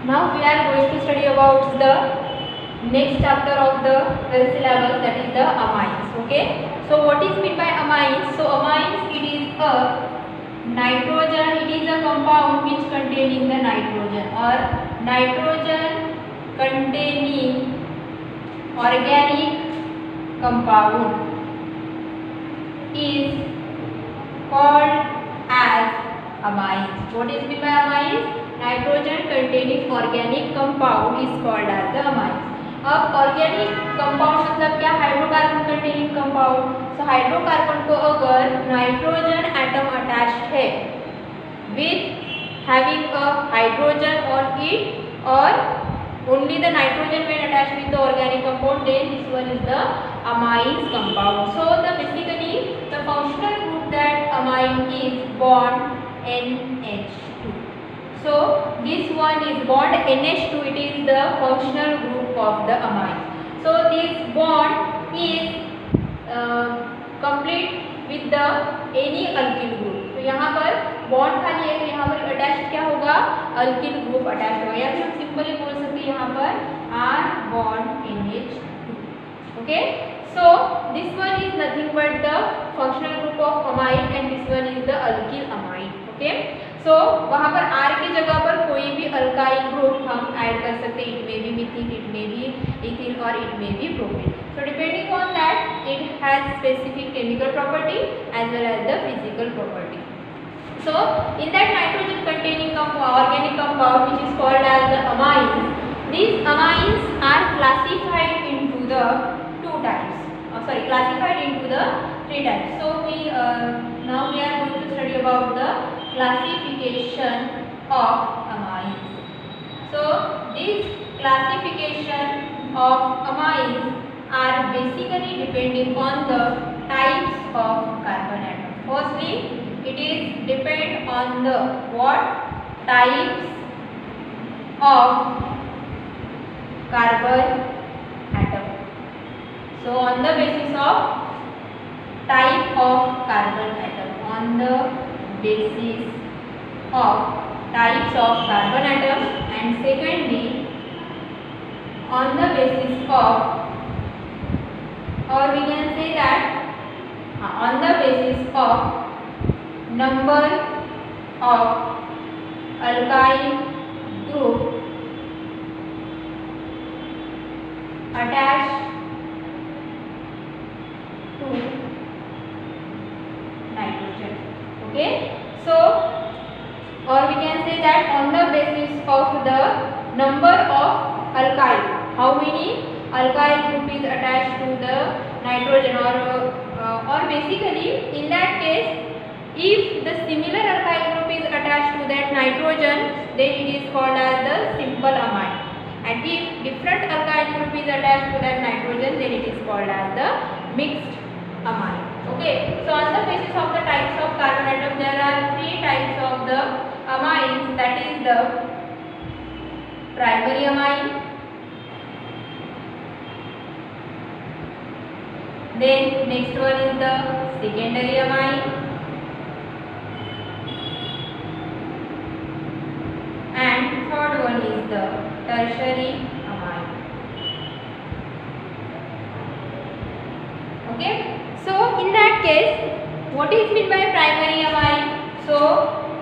Now we are going to study about the next chapter of the syllabus, that is the amines. Okay. So what is meant by amines? So amines, it is a nitrogen. It is a compound which containing the nitrogen or nitrogen containing organic compound is called as amines. What is meant by amines? Nitrogen containing organic compound is called as the amines. अब organic compound मतलब क्या? Hydrocarbon containing compound. So hydrocarbon को अगर nitrogen atom attached है with having a hydrogen on it और only the nitrogen when attached with the organic compound, then this one is the amines compound. So the basically the functional group that amine is bond NH2. So this one is bond NH2. It is the functional group of the amine. So this bond is complete with the any alkyl group. तो यहाँ पर bond खाली है तो यहाँ पर attached क्या होगा? अल्किल ग्रुप अटैच्ड होगा, या फिर हम सिंपली बोल सकते हैं यहाँ पर R bond NH2. Okay. So this one is nothing but the functional group of amine and this one is the alkyl amine. Okay. So वहाँ पर R की जगह पर कोई भी अल्काइल ग्रुप हम ऐड कर सकते हैं. It may be methyl, it may be ethyl और it may be propane. So depending on that it has specific chemical property as well as the physical property. So in that nitrogen containing organic compound which is called as the amines, these amines are classified into the classified into the three types. So now we are going to study about the classification of amines. So this classification of amines are basically depending on the types of carbon atom. Firstly, it is depend on the what types of carbon atom. So on the basis of type of carbon atom, on the basis of types of carbon atom, and secondly on the basis of, or we can say that on the basis of number of alkyl group attached to nitrogen. Okay. So or we can say that on the basis of the number of alkyl, how many alkyl group is attached to the nitrogen, or basically in that case if the similar alkyl group is attached to that nitrogen, then it is called as the simple amine, and if different alkyl group is attached to that nitrogen, then it is called as the mixed amine. Okay. So on the basis of the types of carbon atom, there are three types of the amines, that is the primary amine, then next one is the secondary amine, and third one is the tertiary amine. Okay. So in that case, what is meant by primary amine? So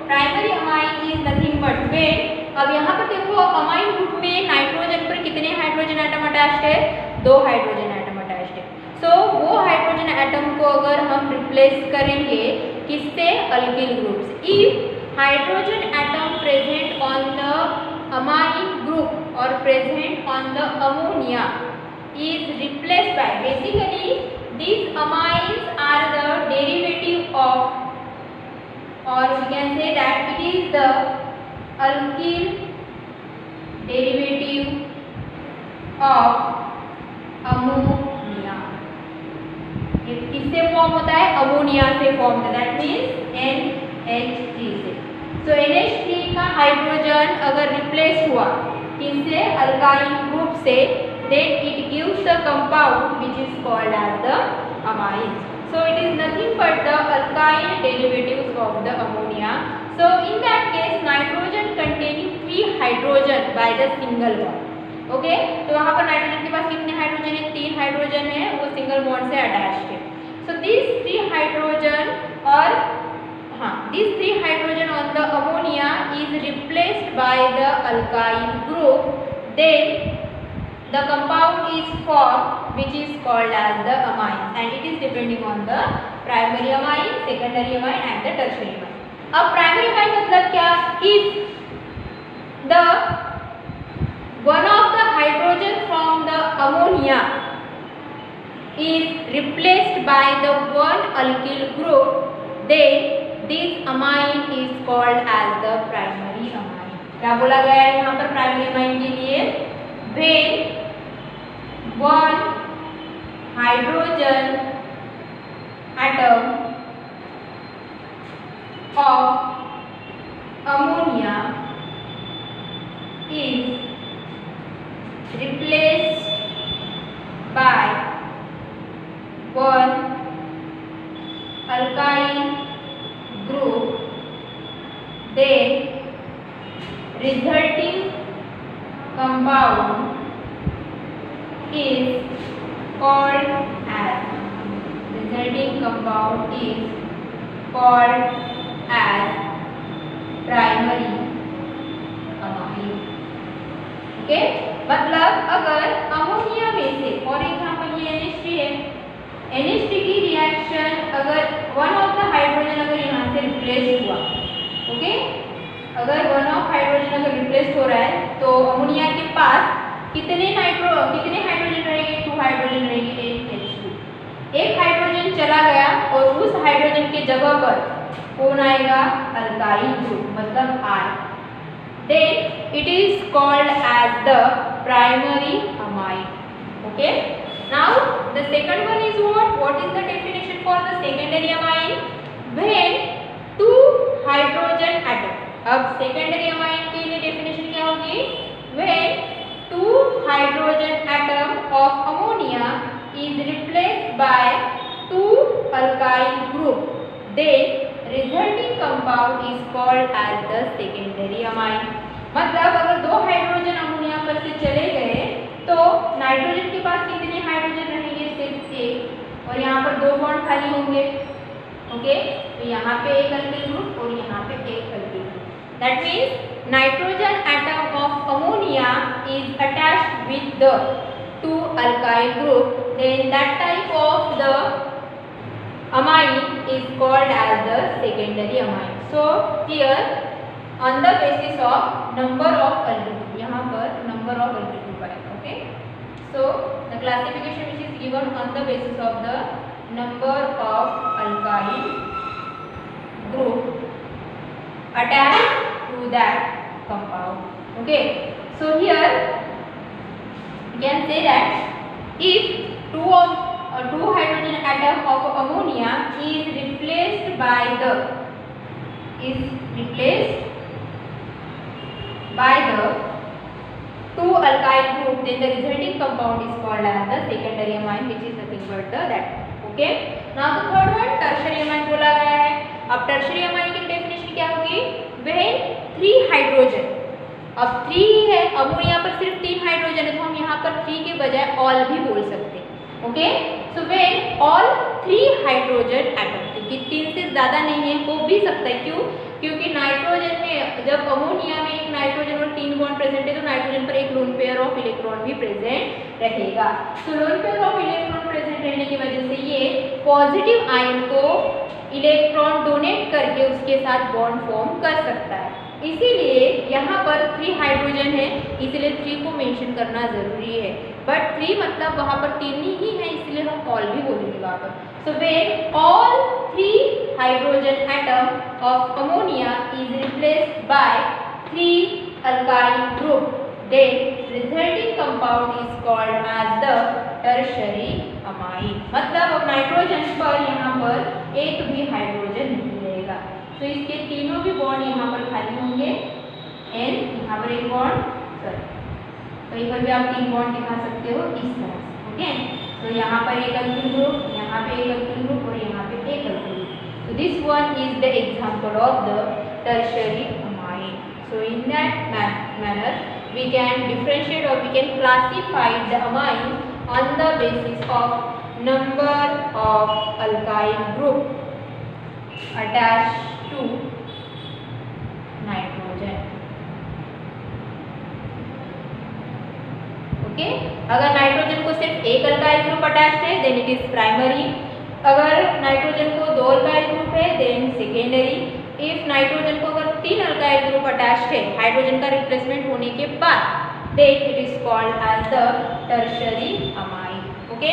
primary amine is nothing but when, अब यहाँ पर देखो amine group में nitrogen पर कितने hydrogen atom attached है? 2 hydrogen atom attached है. सो वो हाइड्रोजन एटम को अगर हम रिप्लेस करेंगे किससे? अल्किल ग्रुप से. If hydrogen atom present on the amine group or present on the ammonia is replaced by, basically these amines are the derivative of, or we can say that it is the alkyl derivative of ammonia. ये किससे form होता है? Ammonia से form होता है, that means NH3 से. तो NH3 का हाइड्रोजन अगर रिप्लेस हुआ किससे? अल्काइल ग्रुप से, then it gives the compound which is called as the amines. So it is nothing but the alkyl derivatives of the ammonia. So in that case nitrogen containing 3 hydrogen by the single bond. Okay, तो वहाँ पर nitrogen के पास कितने hydrogen है? 3 hydrogen है, वो single bond से attached है. So these 3 hydrogen on the ammonia is replaced by the alkyl group. Then the compound is formed which is called as the amine, and it is depending on the primary amine, secondary amine and the tertiary amine. अब primary amine मतलब क्या? If the one of the hydrogen from the ammonia is replaced by the one alkyl group, then this amine is called as the primary amine. क्या बोला गया है यहाँ पर primary amine के लिए? When one hydrogen atom of ammonia is replaced by one alkyl group, then resulting compound is called as primary amine. Okay, मतलब अगर अमोनिया में से फॉर एग्जांपल ये NH3 है, NH3 की रिएक्शन अगर वन ऑफ द हाइड्रोजन अगर यहाँ से रिप्लेस हुआ, ओके, अगर वन ऑफ हाइड्रोजन अगर रिप्लेस हो रहा है तो अमोनिया के पास कितने हाइड्रोजन रहेंगे? 2 हाइड्रोजन रहेंगे. NH2 एक हाइड्रोजन चला गया और उस हाइड्रोजन के जगह पर कौन आएगा? अल्काइल ग्रुप, मतलब R. Then it is called as the primary amine. Okay. Now the second one is what? What is the definition for the secondary amine? When 2 hydrogen atom. अब secondary amine के लिए definition क्या होगी? When 2 hydrogen atom of ammonia is replaced by 2 alkyl group, then resulting compound is called as the secondary amine. मतलब अगर 2 hydrogen ammonia पर से चले गए तो नाइट्रोजन के पास कितने हाइड्रोजन रहेंगे? सिर्फ एक, और यहाँ पर 2 बॉन्ड खाली होंगे. ओके, तो यहाँ पे एक अल्किल ग्रुप और यहाँ पे एक alkyl group. That means nitrogen atom of ammonia is attached with the 2 alkyl group, then that type of the amine is called as the secondary amine. So here on the basis of number of alkyl group, यहाँ पर number of alkyl group आएगा. Okay, so the classification which is given on the basis of the number of alkyl group attached to that compound. Okay, so here we can say that if 2 hydrogen atom of ammonia is replaced by the 2 alkyl group, then the resulting compound is called as the secondary amine, which is nothing but that. Okay, now the third one tertiary amine बोला गया है. अब tertiary amine की definition क्या होगी? when 3 hydrogen, अब 3 ही है, ammonia पर सिर्फ 3 हाइड्रोजन है तो हम यहाँ पर 3 के बजाय all भी बोल सकते हैं. Okay, so when all 3 hydrogen atom, क्योंकि 3 से ज़्यादा नहीं है, हो भी सकता है. क्यों? क्योंकि नाइट्रोजन में जब अमोनिया में एक नाइट्रोजन और 3 बॉन्ड प्रेजेंट है तो नाइट्रोजन पर एक लोन पेयर ऑफ इलेक्ट्रॉन भी प्रेजेंट रहेगा. तो lone pair of electron present रहने की वजह से ये पॉजिटिव आयन को इलेक्ट्रॉन डोनेट करके उसके साथ बॉन्ड फॉर्म कर सकता है. इसीलिए यहाँ पर 3 हाइड्रोजन है, इसलिए 3 को मेंशन करना जरूरी है. बट 3 मतलब वहाँ पर 3 ही है, इसलिए हम ऑल भी बोलेंगे वहाँ पर. So when all 3 hydrogen atom of ammonia is replaced by 3 alkyl group, then resulting compound is called as the tertiary amine. मतलब अब नाइट्रोजन पर यहाँ पर एक भी हाइड्रोजन नहीं रहेगा, तो इसके तीनों भी बॉन्ड यहाँ पर खाली होंगे. एन यहाँ पर एक बॉन्ड, कहीं पर भी आप 3 बॉन्ड दिखा सकते हो इस तरह से. ओके, तो यहाँ पर एक अल्किल ग्रुप, यहाँ पे एक अल्किल ग्रुप और यहाँ पे एक alkyl group. So this one is the example of the tertiary amine. So in that manner we can differentiate or we can classify the amines on the basis of number of alkyl group attached to nitrogen. Okay, अगर nitrogen को सिर्फ एक alkyl group attached है then it is primary. अगर nitrogen को दो alkyl group है then secondary. If nitrogen को अगर तीन अल्काइल ग्रुप अटैच्ड है हाइड्रोजन का रिप्लेसमेंट होने के बाद then it is called as the tertiary amine. Okay,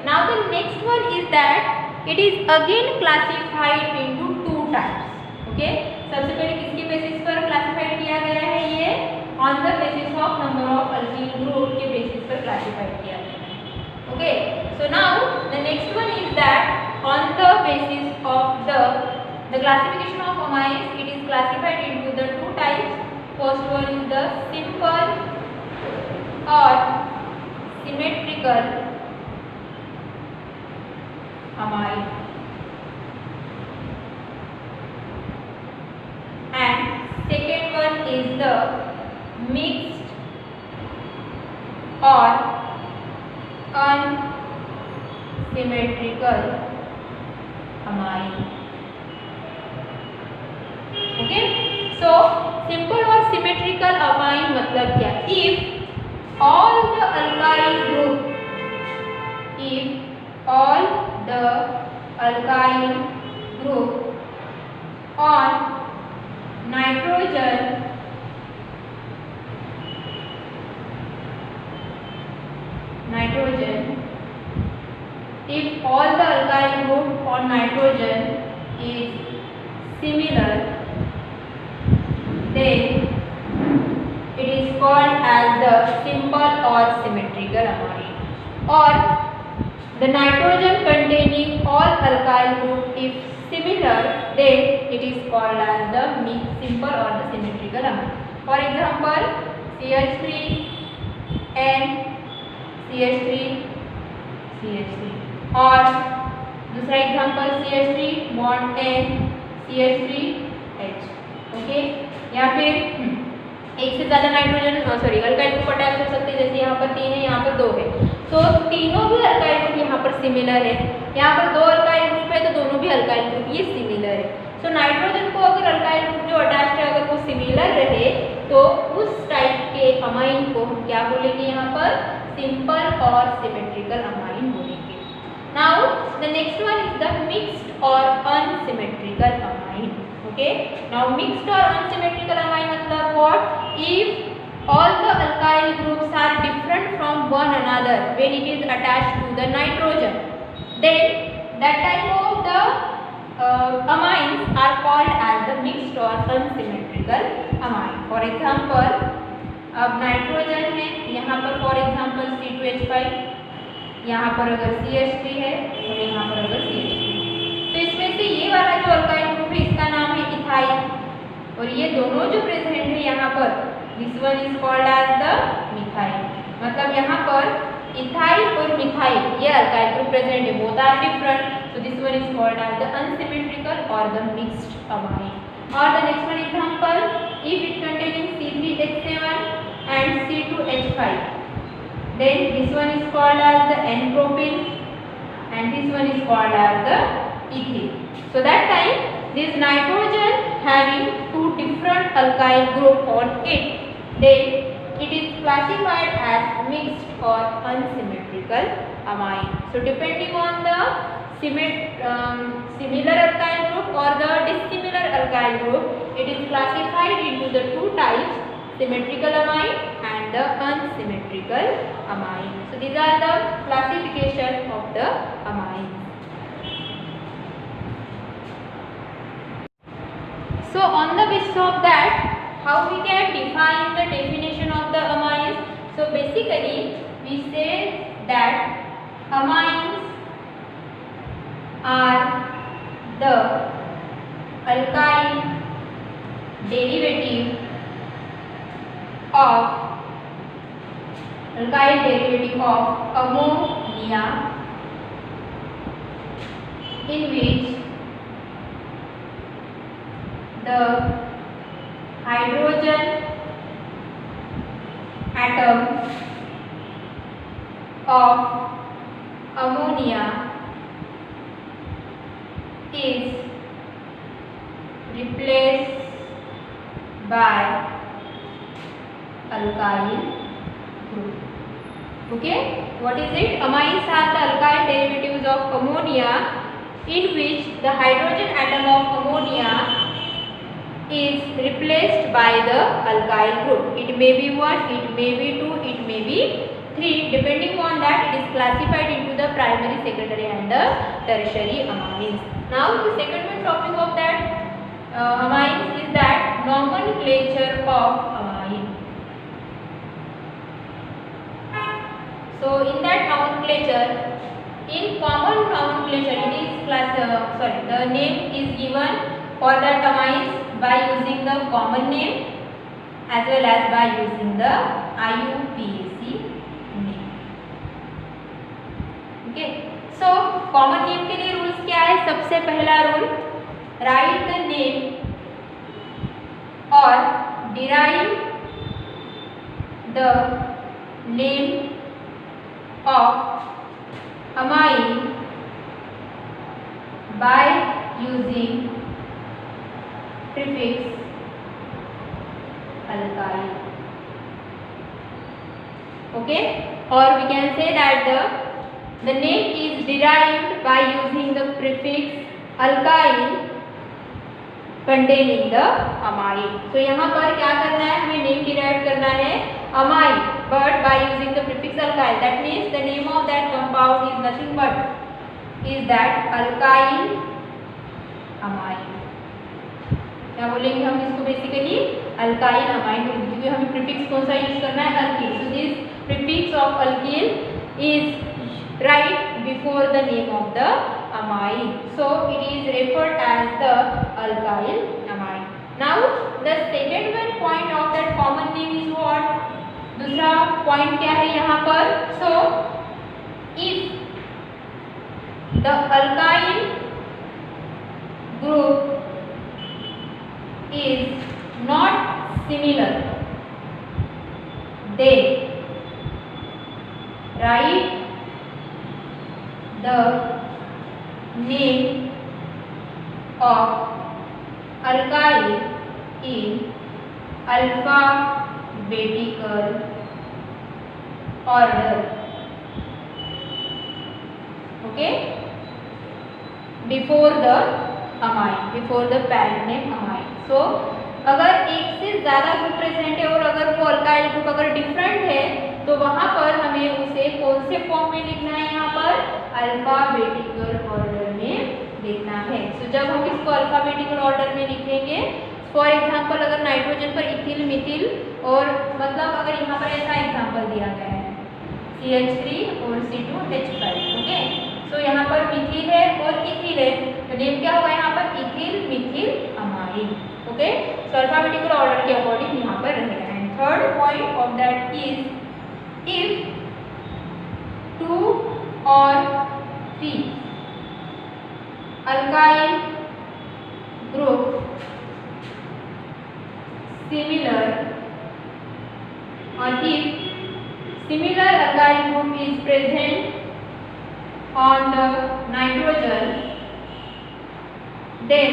now the next one is that it is again classified into two types. Okay, सबसे पहले किसके बेसिस पर क्लासिफाइड किया गया है? ये on the basis of number of alkyl group के basis पर क्लासिफाइड किया गया है. Okay, so now the next one is that on the basis of the classification of amines it is classified into the two types. First one is the simple or symmetrical amine and second one is the mixed or unsymmetrical amine. Okay, so simple और symmetrical amine मतलब क्या? If all the alkyl group on nitrogen if all the alkyl group on nitrogen is similar then it is called as the simple or symmetrical amine. Or the nitrogen containing all alkyl group if similar then it is called as the mixed simple or the symmetrical amine. For example, CH3 and CH3 और दूसरा example CH3 bond N CH3H. Okay, या फिर एक से ज़्यादा nitrogen alkyl group attach कर सकते हैं. जैसे यहाँ पर 3 है, यहाँ पर 2 है, तो तीनों भी अल्काइल ग्रुप यहाँ पर सिमिलर है. यहाँ पर 2 अल्काइल ग्रुप है तो दोनों भी अल्काइल ग्रुप ये सिमिलर है. सो नाइट्रोजन को अगर अल्काइल ग्रुप जो अटैच है अगर वो सिमिलर रहे तो उस टाइप के अमाइन को हम क्या बोलेंगे? यहाँ पर सिंपल और सिमेट्रिकल अमाइन बोलेंगे. Now the next one is the mixed और unsymmetrical amine. Okay, now mixed or unsymmetrical amine matlab what? If all the alkyl groups are different from one another when it is attached to the nitrogen, then that type of the amines are called as the mixed or unsymmetrical amine. For example, अब nitrogen है, यहाँ पर for example C2H5, यहाँ पर अगर CH3 है और यहाँ पर अगर CH3, तो इसमें से ये वाला जो अल्काइल ग्रुप है इसका नाम है इथाइल और ये दोनों जो प्रेजेंट है यहाँ पर this one is called as the methyl. मतलब यहाँ पर इथाइल और मिथाइल ये अल्काइल ग्रुप प्रेजेंट है, both are different, so this one is called as the unsymmetrical और द मिक्स्ड अमाइन. और the next one example, if it containing C3H7 and C2H5 then this one is called as the N-propyl and this one is called as the ethyl. So that time this nitrogen having two different alkyl group on it, then it is classified as mixed or unsymmetrical amine. So depending on the similar alkyl group or the dissimilar alkyl group, it is classified into the two types, symmetrical amine and the unsymmetrical amine. So these are the classification of the amines. So on the basis of that, how we can define the definition of the amines? So basically we say that amines are the alkyl derivative of ammonia in which the hydrogen atom of ammonia is replaced by alkyl group. Okay, what is it? Amines are the alkyl derivatives of ammonia in which the hydrogen atom of ammonia is replaced by the alkyl group. It may be 1, it may be 2, it may be 3. Depending on that, it is classified into the primary, secondary and the tertiary amines. Now the second one topic of that amines is that nomenclature of amine. So in that nomenclature, in common nomenclature, it is the name is given for that amines by using the common name as well as by using the IUPAC name. Okay, so common name के लिए rules क्या है? सबसे पहला rule, right the name और derive the name of amine by using prefix alkyl. Okay, or we can say that the name is derived by using the prefix alkyl containing the amine. So यहाँ पर क्या करना है? हमें name derive करना है amine, but by using the prefix alkyl. That means the name of that compound is nothing but is that alkyl amine. क्या बोलेंगे हम इसको? बेसिकली alkyl amine, क्योंकि हमें prefix कौन सा यूज करना है? alkyl. So this prefix of alkyl is right before the name of the amine. So it is referred as the alkyl amine. Now the second one point of that common name is what? दूसरा point क्या है यहाँ पर? So if the alkyl group is not similar, then write the name of alkyl in alphabetical order. Okay, before the amine, before the parent name amine. So अगर एक से ज़्यादा group present है और अगर वो अल्काइल ग्रुप अगर different है तो वहाँ पर हमें उसे कौन से फॉर्म में लिखना है? यहाँ पर अल्फाबेटिकल ऑर्डर में लिखना है. सो जब हम इसको अल्फाबेटिकल ऑर्डर में लिखेंगे, फॉर एग्जाम्पल अगर नाइट्रोजन पर इथिल, मिथिल और मतलब अगर यहाँ पर ऐसा एग्जाम्पल दिया गया है CH3 और C2H5. ओके, सो यहाँ पर मिथिल है और इथिल है, तो नेम क्या होगा यहाँ पर? Ethyl Mithil amine. ओके, सो अल्फाबेटिकल ऑर्डर के अकॉर्डिंग यहाँ पर रहेगा. And third point of that is if 2 or 3 alkyl group similar, or if similar alkyl group is present on the nitrogen, then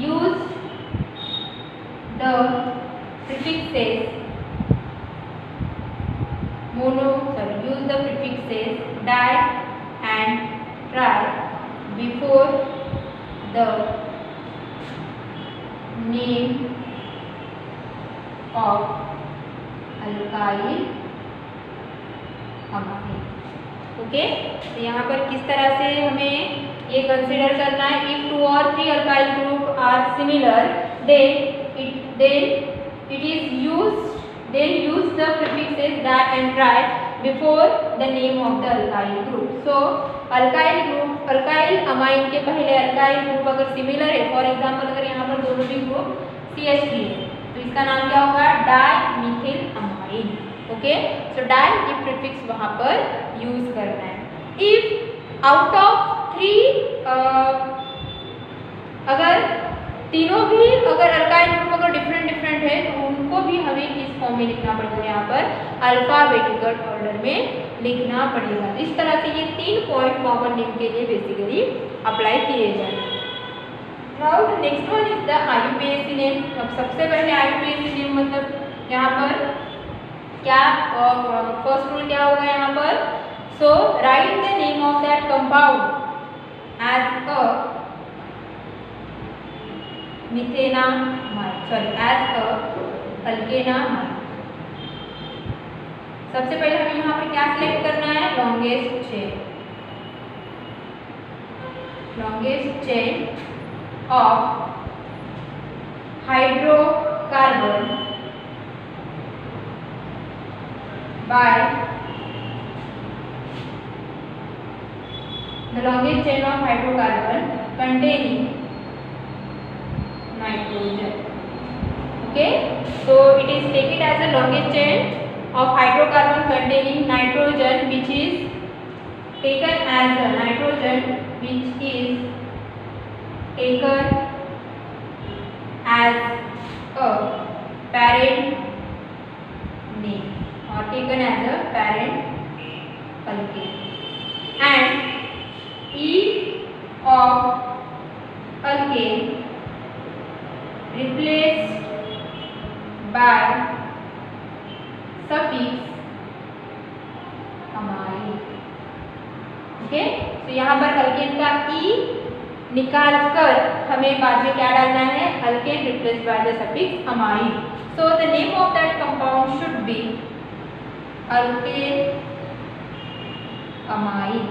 use the prefixes use the prefixes di and tri before the name of alkyl amine. Okay, तो यहाँ पर किस तरह से हमें ये consider करना है? If 2 or 3 alkyl group are similar, then use the prefixes di and tri before the name of the alkyl group. So alkyl amine के पहले alkyl group अगर similar है, फॉर एग्जाम्पल अगर यहाँ पर दोनों भी ग्रुप CH3 है तो इसका नाम क्या होगा? डाइमिथिल अमाइन. ओके, सो डाई की प्रीफिक्स वहाँ पर यूज करना है. इफ आउट ऑफ 3 अगर तीनों भी अगर अल्काइल ग्रुप अगर डिफरेंट है अल्फाबेटिकल ऑर्डर में लिखना पड़ेगा। इस तरह से ये 3 पॉइंट कॉमन नेम के लिए बेसिकली अप्लाई किए जाएंगे। Now next one is the IUPAC name. अब सबसे पहले IUPAC नेम मतलब यहाँ पर क्या फर्स्ट रूल क्या होगा यहाँ पर, so write the name of that compound as a methanamide, sorry as a alkanamide. सबसे पहले हमें यहाँ पर क्या सिलेक्ट करना है, longest chain of hydrocarbon by the longest chain of hydrocarbon containing nitrogen. Okay, so it is taken as the longest chain of hydrocarbon containing nitrogen, which is taken as the nitrogen which is taken as a parent name or taken as a parent alkane, and E of alkane replaced by suffix amine. Okay, तो यहाँ पर alkane का E निकाल कर हमें बाद में क्या डालना है, alkane replaced by the suffix amine. So the name of that compound should be alkane amine.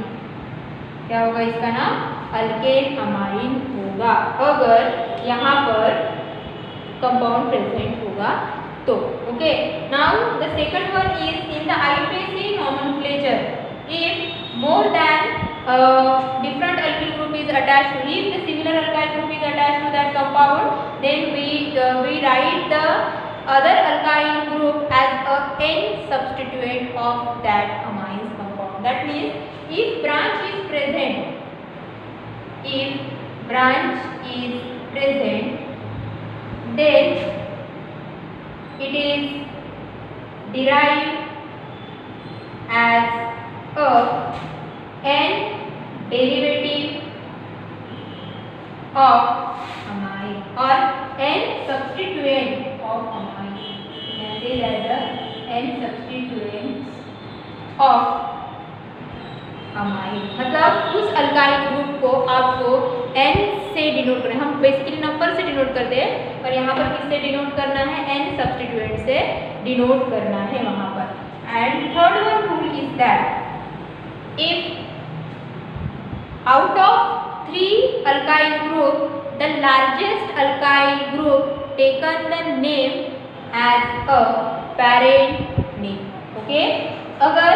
क्या होगा इसका नाम, अल्केन अमाइन होगा अगर यहाँ पर कंपाउंड प्रेजेंट होगा तो। Okay, now the second one is in the IUPAC nomenclature, if more than different alkyl group is attached to, if the similar alkyl group is attached to that compound, then we write the other alkyl group as a N substituent of that amines compound. That means if branch is present, then it is derived as a N derivative of amine or N substituent of amine. You can say that the N substituents of amine, मतलब उस alkyl group को आपको N से denote करना है। हम basically number से denote करते हैं और यहाँ पर किससे डिनोट करना है, N सब्स्टिट्यूएंट से डिनोट करना है वहाँ पर। And third one rule is that if out of 3 alkyl group the largest alkyl group taken the name as a parent name. Okay, अगर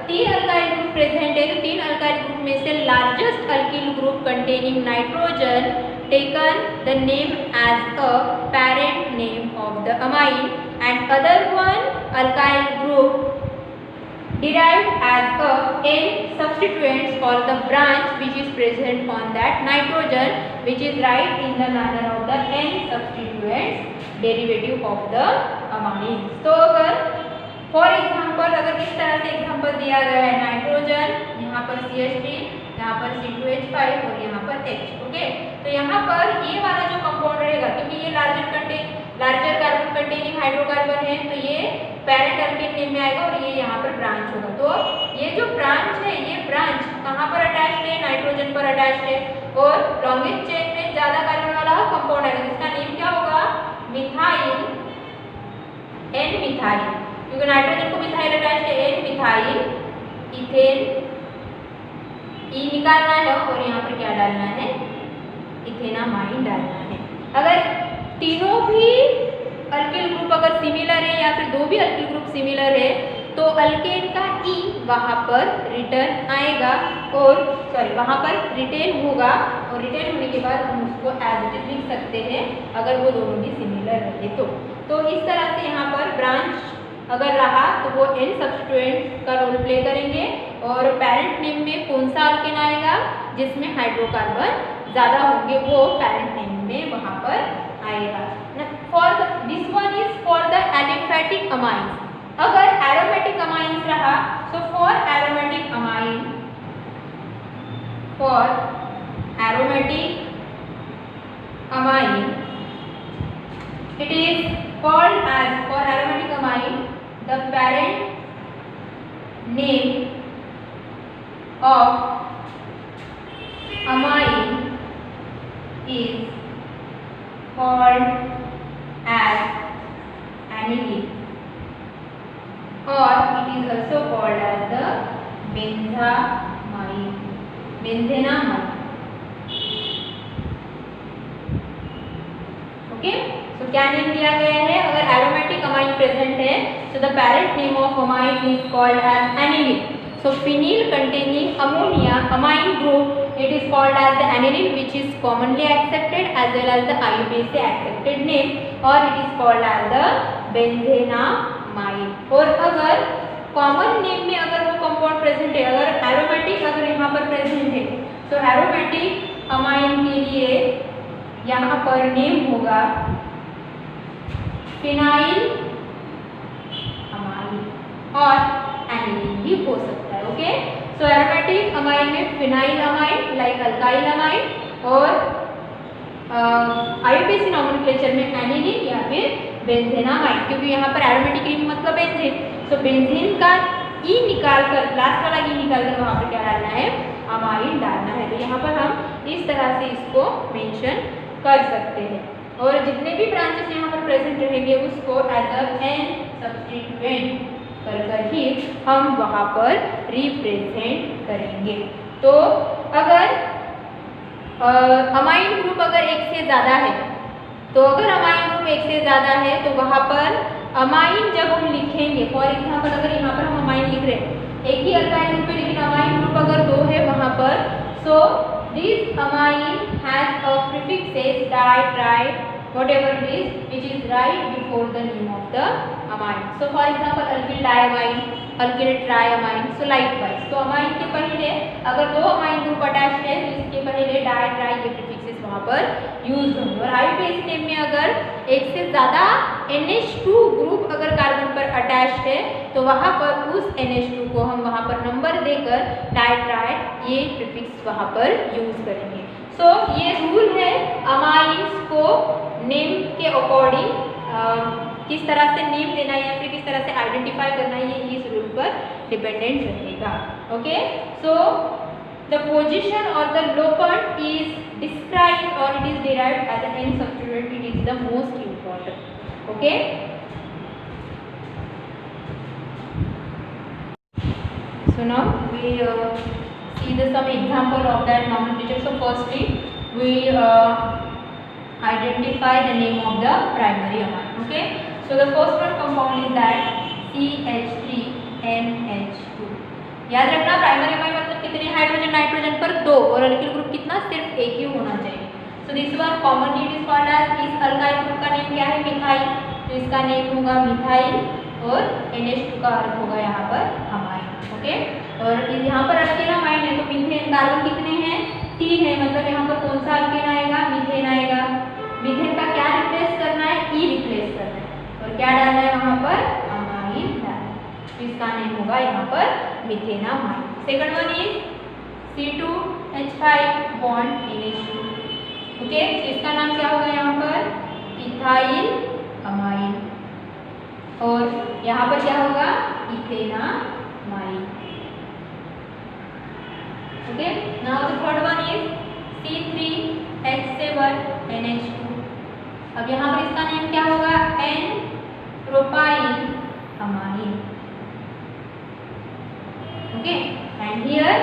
3 अल्काइल ग्रुप प्रेजेंट है तो 3 अल्काइल ग्रुप में से largest alkyl group containing nitrogen taken the name as a parent name of the amine, and other one alkyl group derived as a N substituents for the branch which is present on that nitrogen, which is right in the manner of the N substituents derivative of the amines. तो अगर for example अगर इस तरह से example दिया गया है, nitrogen यहाँ पर CH3, यहाँ पर C2H5 और यहाँ पर H। ओके, तो यहाँ पर ये वाला जो कंपाउंड रहेगा, क्योंकि ये लार्जर कार्बन कंटेनिंग हाइड्रोकार्बन है, तो ये पेरेंट अल्केन नेम में आएगा और ये यहाँ पर ब्रांच होगा। तो ये जो ब्रांच है, ये ब्रांच कहाँ पर अटैच्ड है, नाइट्रोजन पर अटैच्ड है, और लॉन्गेस्ट चेन में ज्यादा कार्बन वाला कंपाउंड है, जिसका नेम क्या होगा, मिथाइल N मिथाइल, क्योंकि नाइट्रोजन को मिथाइल अटैच है, N मिथाइल इथेन, E निकालना है और यहाँ पर क्या डालना है, इथेनामाइन डालना है। अगर तीनों भी अल्किल ग्रुप अगर सिमिलर है या फिर 2 भी अल्किल ग्रुप सिमिलर है तो अल्केन का E वहाँ पर रिटर्न आएगा और वहाँ पर रिटेन होगा, और रिटेन होने के बाद हम उसको एज इट इज लिख सकते हैं अगर वो दोनों भी सिमिलर रहे तो इस तरह से यहाँ पर ब्रांच अगर रहा तो वो N सब्स्टिट्यूएंट का रोल प्ले करेंगे, और पेरेंट नेम में कौन सा अल्केन आएगा जिसमें हाइड्रोकार्बन ज़्यादा होंगे वो पेरेंट नेम में वहाँ पर आएगा। For this one is for the aliphatic amines. अगर एरोमेटिक अमाइंस रहा, so for aromatic amine it is called as, for aromatic amine, the parent name of amine is called as aniline, or it is also called as the benzamide, benzanamide. Okay, so क्या name दिया गया है? अगर aromatic amine present है, so the parent name of amine is called as aniline. So phenyl containing ammonia amine group, it is called as the aniline, which is commonly accepted as well as the IUPAC accepted name, or it is called as the benzanamide. और अगर common name में अगर वो compound present है, अगर aromatic अगर यहाँ पर प्रेजेंट है, तो एरोमेटिक अमाइन के लिए यहाँ पर नेम होगा फिनाइल अमाइन, और एनिलीन भी हो सकता है. ओके, सो एरोमेटिक अमाइन में phenyl amine like alkyl amine, और IUPAC नॉमेनक्लेचर में एनिलीन या फिर बेंजेनामाइड, क्योंकि यहाँ पर एरोमेटिक रिंग मतलब बेंजीन. सो बेंजीन का ई निकाल कर, लास्ट वाला ई निकाल कर वहाँ पर क्या डालना है? अमाइन डालना है. तो यहाँ पर हम इस तरह से इसको मेंशन कर सकते हैं, और जितने भी ब्रांचेस यहाँ पर प्रेजेंट रहेंगे उसको एज अ एन सब्स्टिट्यूएंट कर ही हम वहाँ पर रिप्रेजेंट करेंगे. तो अगर अमाइन ग्रुप अगर एक से ज़्यादा है, तो अगर अमाइन ग्रुप एक से ज़्यादा है तो वहाँ पर अमाइन जब हम लिखेंगे, फॉर एग्जाम्पल अगर यहाँ पर हम अमाइन लिख रहे हैं एक ही अल्काइल ग्रुप है, लेकिन अमाइन ग्रुप अगर दो है वहाँ पर, सो this amine has a prefixes di, tri, whatever it is, which is right before the name of the amine. So for example alkyl diamine, alkyl triamine, so likewise. तो amine के पहले अगर दो अमाइन ग्रुप अटैच है तो इसके पहले die, try ये प्रीफिक्सेस वहाँ पर यूज होंगे. और IUPAC नेम में अगर एक से ज़्यादा NH2 ग्रुप अगर कार्बन पर अटैच है तो वहाँ पर उस NH2 को हम वहाँ पर नंबर देकर डाई, ट्राई ये प्रीफिक्स वहाँ पर यूज करेंगे. सो ये रूल है अमाइंस को नेम के अकॉर्डिंग किस तरह से नेम देना है या फिर किस तरह से आइडेंटिफाई करना है, ये इस रूल पर डिपेंडेंट रहेगा. ओके, सो द पोजीशन और द लोकेंट इज डिस्क्राइब्ड और it is derived as an substituent, it is the most important. Okay, so now we see some example of that nomenclature. So firstly we identify the name of the primary amine. Okay, so the first one compound is that CH3NH2. याद रखना primary amine मतलब कितने hydrogen nitrogen पर दो, और alkyl group कितना? सिर्फ एक ही होना चाहिए. So this one commonly it is called as, इस अल्काइल ग्रुप का नेम क्या है? मिथाइल. तो इसका नेम होगा मिथाइल, और NH2 का अर्थ होगा यहाँ पर अमाइन. ओके, और यहाँ पर अल्केन अमाइन है तो मीथेन कार्बन कितने हैं? 3 है, मतलब यहाँ पर कौन सा अल्केन आएगा? मीथेन आएगा. मीथेन का क्या रिप्लेस करना है? ई रिप्लेस करना है, और क्या डालना है वहाँ पर? अमाइन डालना है. तो इसका नेम होगा यहाँ पर methenamine. Second one is C2H5 bond NH2. Okay, तो इसका नाम क्या होगा यहाँ पर? इथाइल अमाइन, और यहाँ पर क्या होगा? Ethanamine. Okay, now the third one is C3H7NH2. अब यहाँ पर इसका नेम क्या होगा? N propyl amine. Okay, and here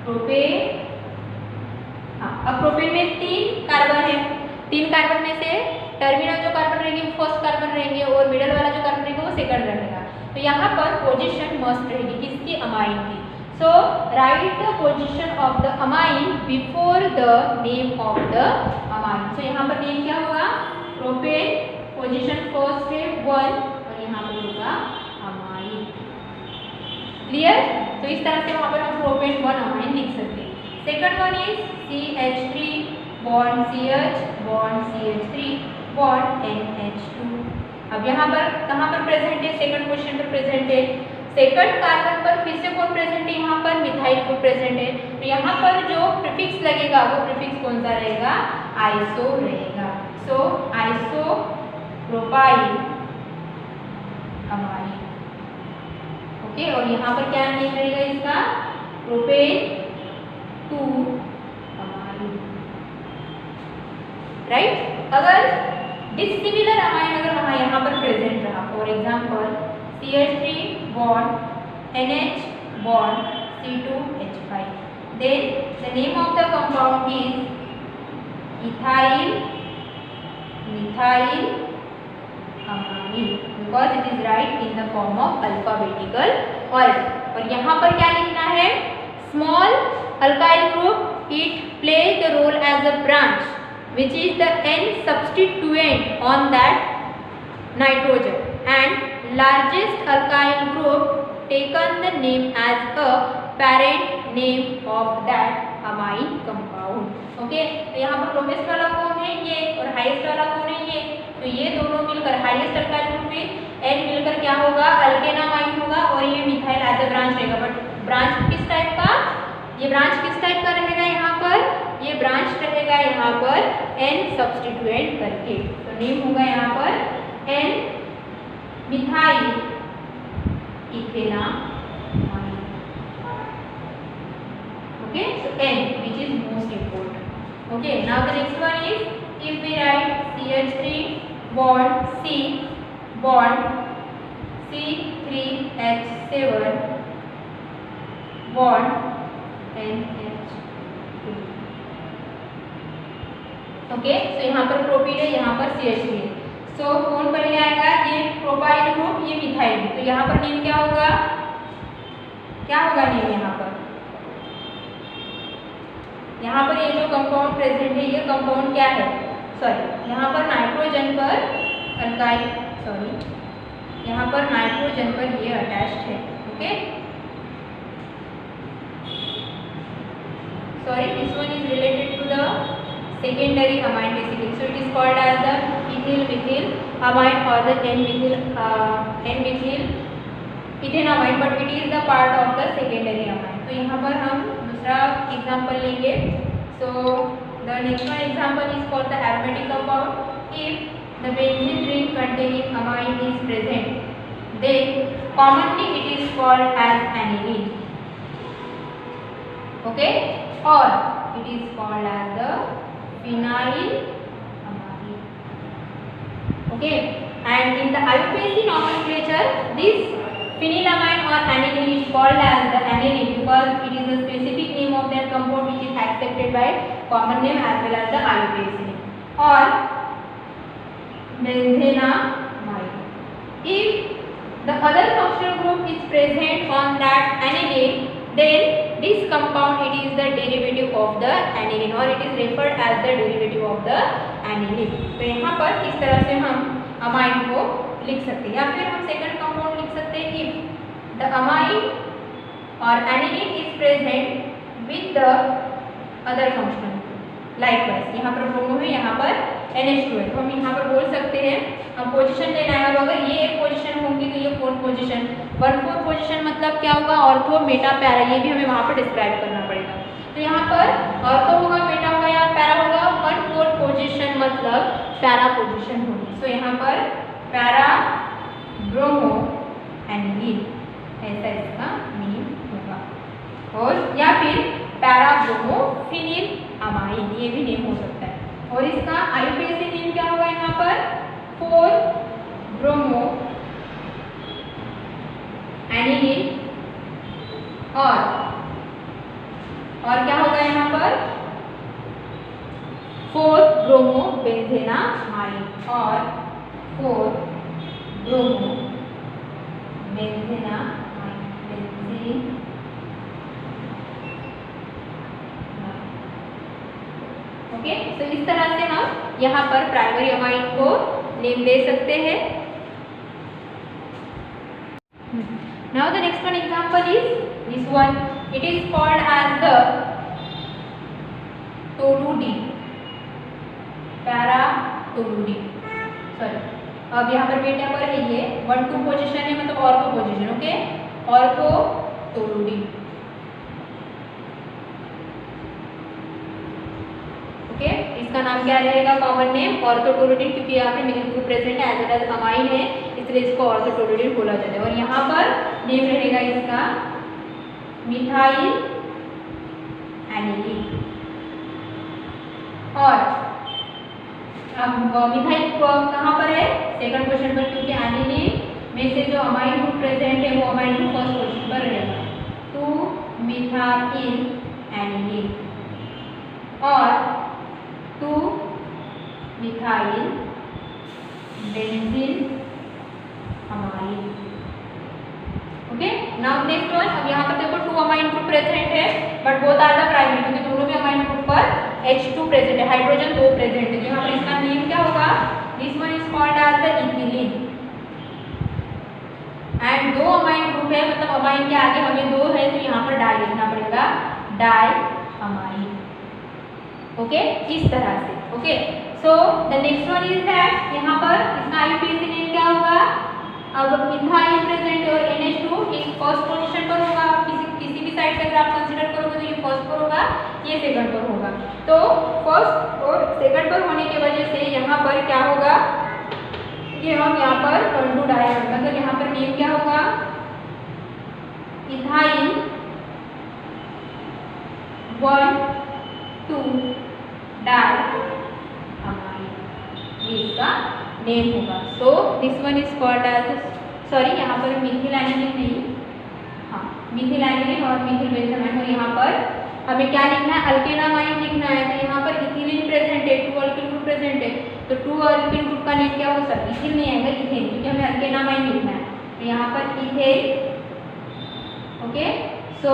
propane. अब प्रोपेन में 3 कार्बन है, 3 कार्बन में से टर्मिनल जो कार्बन रहेंगे वो फर्स्ट कार्बन रहेंगे, और मिडल वाला जो कार्बन रहेगा वो सेकंड रहेगा. तो यहाँ पर पोजीशन मस्ट रहेगी किसकी? अमाइन की. So write the position of the amine before the name of the amine. So यहाँ पर नेम क्या होगा? प्रोपेन, पोजीशन फर्स्ट है 1, और यहाँ पर होगा अमाइन. क्लियर? तो इस तरह से वहाँ पर हम प्रोपेन 1 अमाइन लिख सकते हैं. Second one is CH3 bond CH bond CH3 bond NH2. अब यहाँ पर कहाँ पर प्रेजेंट है, सेकंड पोजीशन पर प्रेजेंट है। सेकंड कार्बन पर फिर से कौन प्रेजेंट है, यहाँ पर मिथाइल ग्रुप प्रेजेंट है। तो यहाँ पर जो प्रीफिक्स लगेगा वो प्रीफिक्स कौन सा रहेगा, आइसो रहेगा। सो आइसो प्रोपाइल अमाइन। ओके, और यहाँ पर क्या नेम रहेगा इसका, प्रोपेन 2 अमाइन, राइट। अगर डिसिमिलर अमाइन अगर वहाँ यहाँ पर प्रेजेंट रहा, for example CH3 bond NH bond C2H5, then the name of the compound is ethyl methyl amine, because it is write in the form of alphabetical order। और यहाँ पर क्या लिखना है, small alkyl group it plays the role as a branch which is the N substituent on that nitrogen, and largest alkyl group taken the name as a parent name of that amine compound। Okay, तो यहाँ पर lowest वाला कौन है, ये, और highest वाला कौन है, ये। तो ये दोनों मिलकर हाईएस्ट अल्काइल ग्रुप में N मिलकर क्या होगा, अल्केन अमाइन होगा, और ये मिथाइल एज अ ब्रांच रहेगा। बट ब्रांच किस टाइप का, ये ब्रांच किस टाइप का रहेगा, यहाँ पर ये ब्रांच रहेगा यहाँ पर N सब्स्टिट्यूएंट करके। तो नेम होगा यहाँ पर N methyl ethanamine. Okay, so N which is most important। Okay, now the next one is, if we write CH3 bond C bond C3H7 bond NH2। Okay, so यहाँ पर propene है, यहाँ पर CH3 है। सो कौन पहले आएगा, ये प्रोपाइल ग्रुप, ये मिथाइल ग्रुप। तो यहाँ पर नेम क्या होगा, क्या होगा नेम यहाँ पर ये जो कंपाउंड प्रेजेंट है, ये कंपाउंड क्या है, सॉरी यहाँ पर नाइट्रोजन पर अल्काइल, सॉरी यहाँ पर नाइट्रोजन पर ये अटैच्ड है। Okay, sorry, this one is related to the secondary amine basically, so it is called as the ethyl methyl amine or the N-methyl ethanamine, but it is the part of the secondary amine। तो यहाँ पर हम दूसरा example लेंगे। so the next one example is called the aromatic compound। if the benzene ring containing amine is present, then commonly it is called as aniline। okay, or it is called as the phenyl amine। okay, and in the IUPAC nomenclature this phenylamine or aniline is called as the aniline because it is a specific name of that compound which is accepted by common name as well as the IUPAC name। or benzene-amine, if the other functional group is present on that aniline, then this compound it is the derivative of the aniline or it is referred as the derivative of the aniline। तो यहाँ पर इस तरह से हम amine को लिख सकते हैं, या फिर हम सेकंड कंपाउंड लिख सकते हैं, if the amine or aniline is present with the other functional group। likewise यहाँ पर ब्रोमो है, यहाँ पर NH2 है, तो हम यहाँ पर बोल सकते हैं, हम पोजीशन लेना है, और अगर ये एक पोजीशन होंगी तो ये 4th पोजीशन, 1/4 पोजीशन मतलब क्या होगा, ऑर्थो मेटा पैरा, ये भी हमें वहाँ पर डिस्क्राइब करना पड़ेगा। तो यहाँ पर ऑर्थो होगा, मेटा होगा या पैरा होगा, 1/4 पोजीशन मतलब पैरा पोजीशन होगी। सो यहाँ पर पैरा ब्रोमो एनिलीन ऐसा इसका नेम होगा, और या फिर पैरा ब्रोमो फिनिल अमाइन, ये भी नेम हो सकता है। और इसका IUPAC नेम क्या होगा, यहाँ पर 4 ब्रोमो एनिलीन, और क्या होगा यहाँ पर 4 ब्रोमो बेंजेनामाइन और 4 ब्रोमो बेंजेनामाइन, ओके। तो इस तरह से हम यहाँ पर प्राइमरी अमाइन को नेम दे सकते हैं। Now the next one example is this one, it is called as the toluidine, para toluidine, sorry अब यहाँ पर बेटा पर है ये 1 2 पोजीशन है, मतलब ortho position. Okay, ortho toluidine. Okay, इसका नाम क्या रहेगा, कॉमन नेम ऑर्थोटोलूडिन, क्योंकि यहाँ पे मिथिल ग्रुप प्रेजेंट है, एज वेल एज अमाइन है, इसलिए इसको ऑर्थोटोलूडिन बोला जाता है। और यहाँ पर नेम रहेगा इसका मिथाइल एनिलीन। और अब मिथाइल कहाँ पर है, सेकंड पोजीशन पर, क्योंकि एनिलीन में से जो अमाइन ग्रुप प्रेजेंट है वो अमाइन ग्रुप फर्स्ट पोजीशन पर रहेगा, 2 मिथाइल एनिलीन और 2 methyl benzene amine. Okay, now next one. अब यहाँ पर देखो 2 अमाइन ग्रुप प्रेजेंट है, but both are the primary, क्योंकि दोनों में अमाइन ग्रुप पर H2 प्रेजेंट है, हाइड्रोजन 2 प्रेजेंट है। तो यहाँ पर इसका नेम क्या होगा, this one is called as the ethylene. And 2 amine group है, मतलब अमाइन के आगे हमें 2 है, तो यहाँ पर डाई लिखना पड़ेगा, डाई अमाइन। ओके, इस तरह से। Okay, so the next one is that यहाँ पर इसका आईयूपीएसी नेम क्या होगा, अब मिथाइल प्रेजेंट और NH2 एक फर्स्ट पोजीशन पर होगा, किसी भी साइड से अगर आप कंसीडर करोगे तो ये फर्स्ट पर होगा, ये सेकंड पर होगा। तो फर्स्ट और सेकंड पर होने की वजह से यहाँ पर क्या होगा, ये हम यहाँ पर टर्न डाई, मतलब यहाँ पर नेम क्या होगा, इथाइल 1 2 डाई अमाइन, ये इसका नेम होगा। So this one is called as, sorry यहाँ पर मिथिल एनिलीन नहीं, हाँ मिथिल एनिलीन और मिथिल बेंजामाइन। और यहाँ पर हमें क्या लिखना है, अल्केनामाइन लिखना है। तो यहाँ पर इथिलीन प्रेजेंट है, 2 अल्किल ग्रुप प्रेजेंट है, तो 2 अल्किल ग्रुप का नेम क्या हो सकता है, इथिल नहीं आएगा, इथेन, क्योंकि हमें अल्केनामाइन लिखना है। तो यहाँ पर इथेन। ओके, सो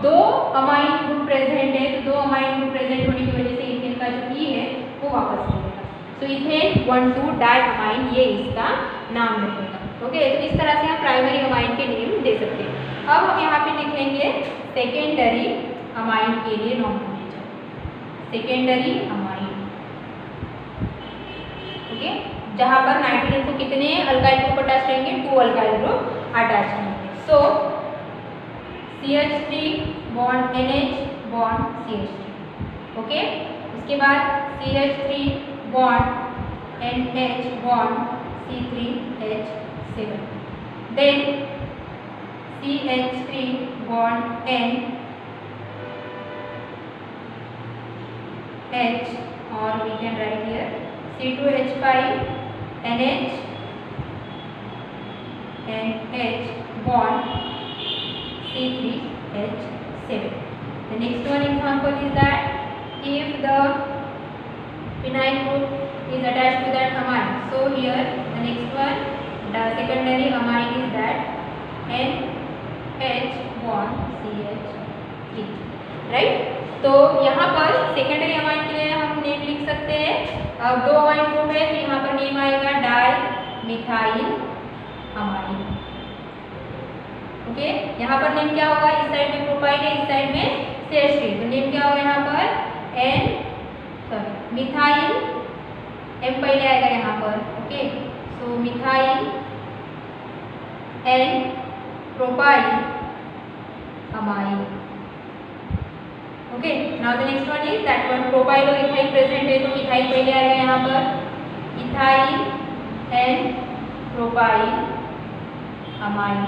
2 अमाइन ग्रुप प्रेजेंट है, तो 2 अमाइन ग्रुप प्रेजेंट होने की वजह से इथेन का जो ई है वो वापस मिलेगा। तो इथेन 1 2 डाई अमाइन, ये इसका नाम रहेगा। ओके, तो इस तरह से हम प्राइमरी अमाइन के नेम दे सकते हैं। अब हम यहाँ पे लिखेंगे सेकेंडरी अमाइन के लिए नॉमेनक्लेचर, सेकेंडरी अमाइन। ओके, जहाँ पर नाइट्रोजन को कितने अल्काइल ग्रुप अटैच रहेंगे, 2 अल्काइल ग्रुप अटैच रहेंगे। सो CH3 bond NH bond CH3। Okay, उसके बाद CH3 bond NH bond C3H7, then CH3 bond N H, or we can write here C2H5 NH and H bond C3H7. The next one example is that if the phenyl group is attached to that amine, so here the next one, the secondary amine is that NH bond CH3, right? तो यहाँ पर secondary amine के लिए हम name लिख सकते हैं। अब 2 अमाइन ग्रुप है, तो यहाँ पर नेम आएगा डाई मिथाइल अमाइन। ओके, यहाँ पर नेम क्या होगा, इस साइड में प्रोपाइल है, इस साइड में CH3, तो नेम क्या होगा यहाँ पर मिथाइल, M पहले आएगा यहाँ पर। Okay, so methyl N propyl amine. Okay, now the next one is that one propyl और इथाइल प्रेजेंट है, तो इथाइल पहले आएगा यहाँ पर, ethyl N propyl amine.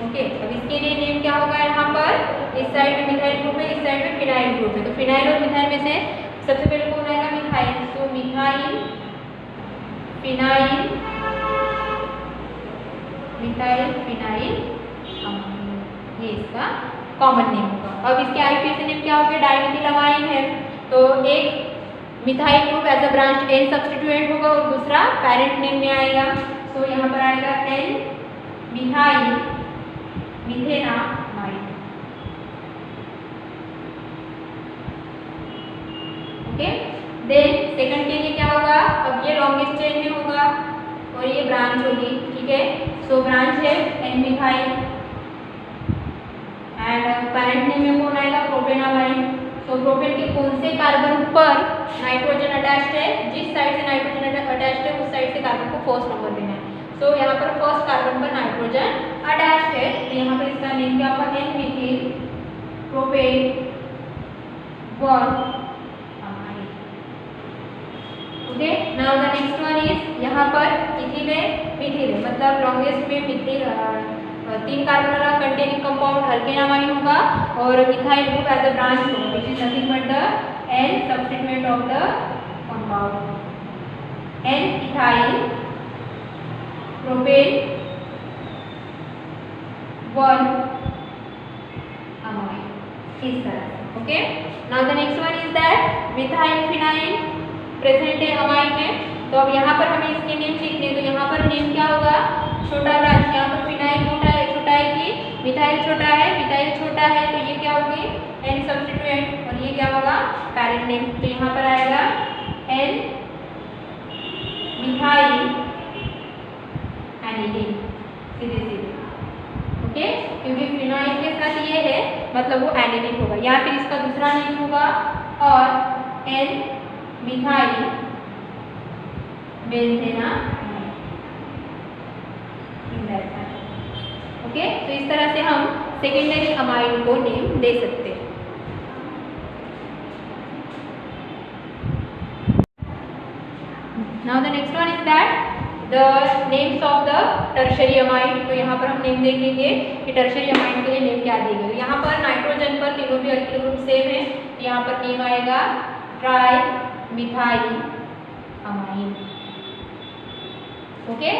Okay, अब इसके लिए नेम क्या होगा यहाँ पर, इस साइड में मिथाइल ग्रुप है, इस साइड में फिनाइल ग्रुप है, तो फिनाइल और मिथाइल में से सबसे पहले कौन आएगा, methyl. So methyl phenyl, methyl phenyl amine, ये इसका कॉमन नेम होगा। अब इसके आईयूपीएसी नेम क्या होगा, डाइमिथिल अमाइन है, तो एक methyl group as a branch N substituent होगा और दूसरा पेरेंट नेम में आएगा। सो यहाँ पर आएगा N methyl methanamine. Okay, then second के लिए क्या होगा, अब ये लॉन्गेस्ट चेन में होगा और ये ब्रांच होगी। ठीक है, सो ब्रांच है N methyl and parent name में कौन आएगा, प्रोपेनामाइन। तो प्रोपेन के कौन से कार्बन पर नाइट्रोजन अटैच्ड है, जिस साइड से नाइट्रोजन अटैच्ड है उस साइड से कार्बन फर्स्ट नंबर देना है। सो यहाँ पर फर्स्ट कार्बन पर नाइट्रोजन अटैच्ड है, तो यहाँ पर इसका नेम क्या होगा, N methyl propane 1 amine. Okay, now the next one is, यहाँ पर इथिल है, मिथिल है, मतलब लॉन्गेस्ट में मिथिल 3 कार्बन वाला कंटेनिंग कंपाउंड अल्केन अमाइन होगा और ethyl group as a branch होगा, which is nothing but the N substituent of the compound, N ethyl propane 1 amine, इस तरह से। Okay, now the next one is that methyl phenyl present है amine में, तो अब यहाँ पर हमें इसके नेम लिखने हैं, तो यहाँ पर नेम क्या होगा, छोटा ब्रांच, यहाँ पर फिनाइल छोटा है कि मिथाइल छोटा है, मिथाइल छोटा है, तो ये क्या होगी, एन सब्स्टिट्यूएंट, और ये क्या होगा, पैरेंट नेम, तो यहाँ पर आएगा एन मिथाइल एनिलीन, सीधे सीधे। ओके, क्योंकि फिनाइल के साथ ये है, मतलब वो एनिलीन होगा, या फिर इसका दूसरा नेम होगा और एन मिथाइल बेंजीनामाइड। ओके, तो इस तरह से हम सेकेंडरी अमाइन को नेम दे सकते हैं। Now the next one is that the names of the tertiary amine, तो यहाँ पर हम नेम देखेंगे कि टर्शरी अमाइन के लिए नेम क्या देंगे। यहाँ पर नाइट्रोजन पर तीनों भी अल्किल ग्रुप सेम है, तो यहाँ पर नेम आएगा ट्राई मिथाइल अमाइन। ओके,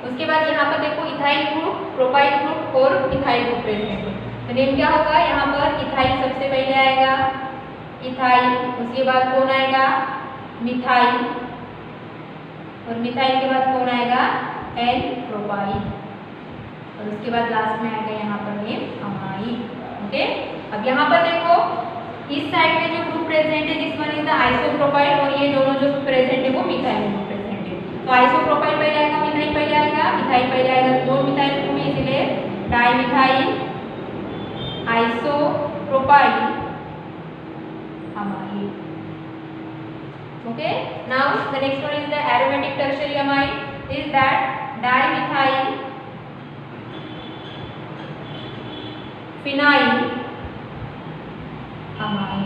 उसके बाद यहाँ पर देखो इथाइल ग्रुप, प्रोपाइल ग्रुप और इथाइल ग्रुप प्रेजेंट है, तो नेम क्या होगा, यहाँ पर इथाइल सबसे पहले आएगा, इथाइल, उसके बाद कौन आएगा, मिथाइल, और मिथाइल के बाद कौन आएगा, एन प्रोपाइल, और उसके बाद लास्ट में आएगा यहाँ पर नेम अमाइन। ओके, अब यहाँ पर देखो इस साइड में जो ग्रुप प्रेजेंट है, this one is the isopropyl, और ये दोनों जो प्रेजेंट है वो मिथाइल ग्रुप प्रेजेंट है, तो आइसोप्रोपाइल पहले आएगा, मिथाइल पहले आएगा, मिथाइल पहले आएगा, तो 2 मिथाइल ग्रुप में, इसलिए dimethyl isopropyl amine. Okay, now the next one is the aromatic tertiary amine, is that dimethyl phenyl amine.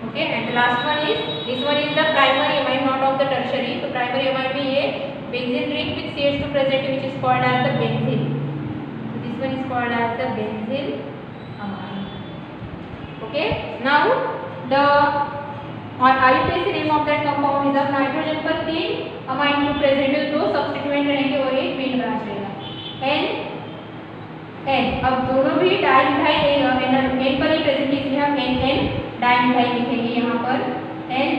Okay, and last one is, this one is the primary amine, not of the tertiary, तो primary amine में ये benzene ring with CH2 present which is called as the benzene, so this one is called as the benzene amine. Okay, now the IUPAC name of that compound is, अब nitrogen पर 3 amine group present है, 2 substituent रहेंगे और एक main branch रहेगा, N, अब दोनों भी डाइमिथाइल एन पर ही प्रेजेंट है, इसलिए हम एन डाइमिथाइल लिखेंगे यहाँ पर, N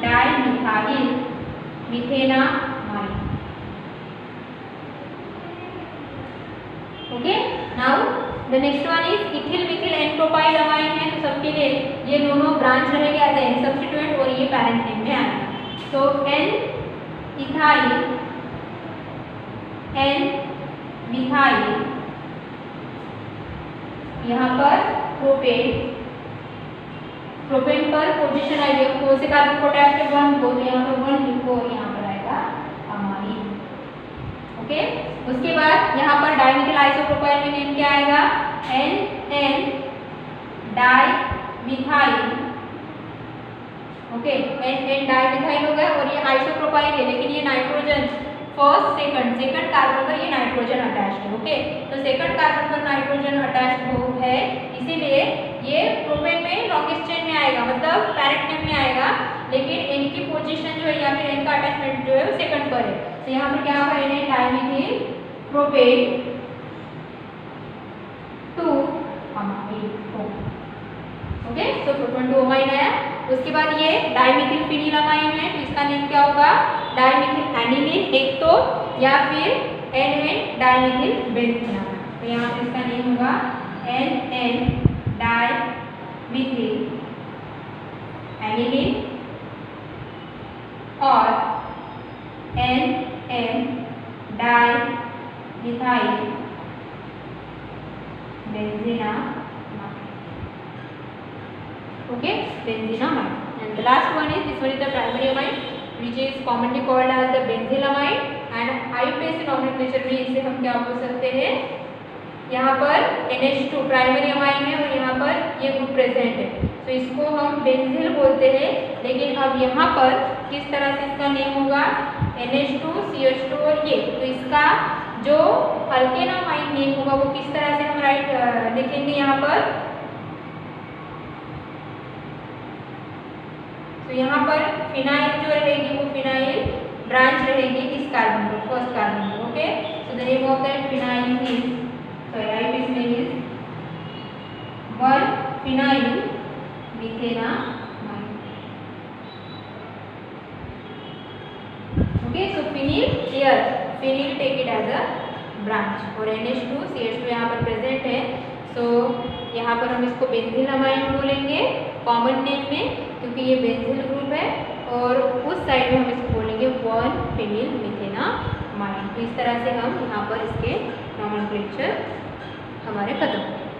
dimethyl methanamide. Okay, now the next one is ethyl methyl N propyl amine है, तो सबके लिए ये दोनों ब्रांच रहेंगे एज एन सब्स्टिट्यूएंट और ये पैरेंट नेम में आएगा, तो एन इथाइल एन मिथाइल, यहाँ पर प्रोपेन, प्रोपेन पर पोजीशन आएगी, कौन से कार्बन को अटैच है 1 को, तो यहाँ पर 1 लिखो और यहाँ पर आएगा अमाइन। ओके, उसके बाद यहाँ पर डाइमिथाइल आइसोप्रोपाइल में नेम क्या आएगा, N dimethyl. Okay, N dimethyl हो गया, और ये आइसोप्रोपाइल है, लेकिन ये नाइट्रोजन फर्स्ट सेकंड कार्बन पर ये नाइट्रोजन अटैच्ड है। ओके, तो सेकंड कार्बन पर नाइट्रोजन अटैच्ड है, इसीलिए ये प्रोपेन में लॉन्गेस्ट चेन में आएगा, मतलब पैरेंट नेम में आएगा, लेकिन एन की पोजीशन जो है या फिर एन का अटैचमेंट जो है वो सेकंड पर है, तो यहाँ पर क्या होगा, एन डाइमिथिल प्रोपेन 2 अमाइन। ओके, तो प्रोपेन 2 अमाइन आया, उसके बाद ये डाइमिथिल फिनिल अमाइन है, तो इसका नेम क्या होगा, डाइमिथिल एनिलीन एक तो, या फिर एन डाइमिथिल बेंजीन, तो यहाँ पर इसका नेम होगा एन डाइमिथिल एनिलीन और N dimethyl benzenamide. Okay, benzenamide, and the last one is, this one is the primary amine, which is commonly called as the benzylamide and high base nomenclature में इसे हम क्या बोल सकते हैं, यहाँ पर NH2 प्राइमरी अमाइन है और यहाँ पर ये ग्रुप प्रेजेंट है, तो इसको हम बेंजिल बोलते हैं। लेकिन अब यहाँ पर किस तरह से इसका नेम होगा, NH2 CH2 और ये, तो इसका जो अल्केन अमाइन नेम होगा वो किस तरह से हम लिखेंगे यहाँ पर, तो यहाँ पर फिनाइल जो रहेगी वो फिनाइल ब्रांच रहेगी इस कार्बन को, फर्स्ट कार्बन को। Okay, so the name of that phenyl is, right is name is 1-phenyl methanamine। Okay, so phenyl here, phenyl take it as a branch और NH2 CH2 यहाँ पर present है, so यहाँ पर हम इसको बेंजिलामाइन बोलेंगे कॉमन नेम में, क्योंकि ये बेंजिल ग्रुप है, और उस साइड में हम इसको बोलेंगे 1-phenyl methanamine। तो इस तरह से हम यहाँ पर इसके नॉमेनक्लेचर हमारे खत्म।